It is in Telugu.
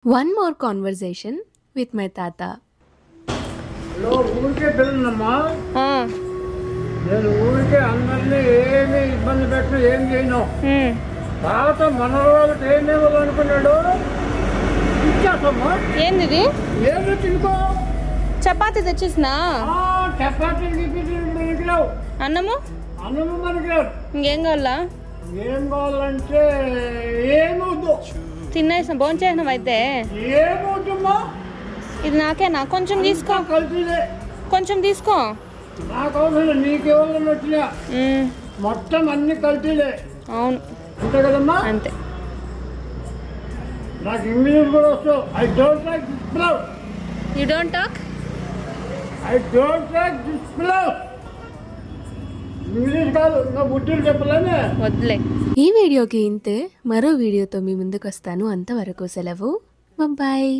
One more conversation with my tata. ఊరికే పిల్లనమ్మా, నేను ఊరికే అందరినీ ఏమి ఇబ్బంది పెట్టిన ఏం చేయను. తాత మనవాళ్ళకి ఏం ఇవ్వాలనుకున్నాడు ఇచ్చేస్తామా. ఏంది ఇది? ఏమి తినుకో. చపాతి తెచ్చేసినా? చపాతీలు మనకిరావు. అన్నము అన్నము మనకిరావు. ఇంకేం కావాలా? ఏం కావాలంటే ఏమవుద్దు. తినేసాం, భోంచేసినాం అయితే. ఏమవుతుందమ్మా? ఇది నాకేనా? కొంచెం తీసుకో. కలిసిలే కొంచెం తీసుకో. నాకు అవసరం, నీకెవరు వచ్చినా మొత్తం అన్ని కలిసిలే. అవును అంతే కదమ్మా. అంతే. నాకు ఇంగ్లీష్ కూడా వస్తావు. I don't like this pillow. You don't talk. I don't like this pillow. English కాదు, ఇంకా బుద్ధులు చెప్పలేనే. వద్దులే. ఈ వీడియోకి ఇంతే. మరో వీడియోతో మీ ముందుకు వస్తాను. అంతవరకు సెలవు. బాయ్.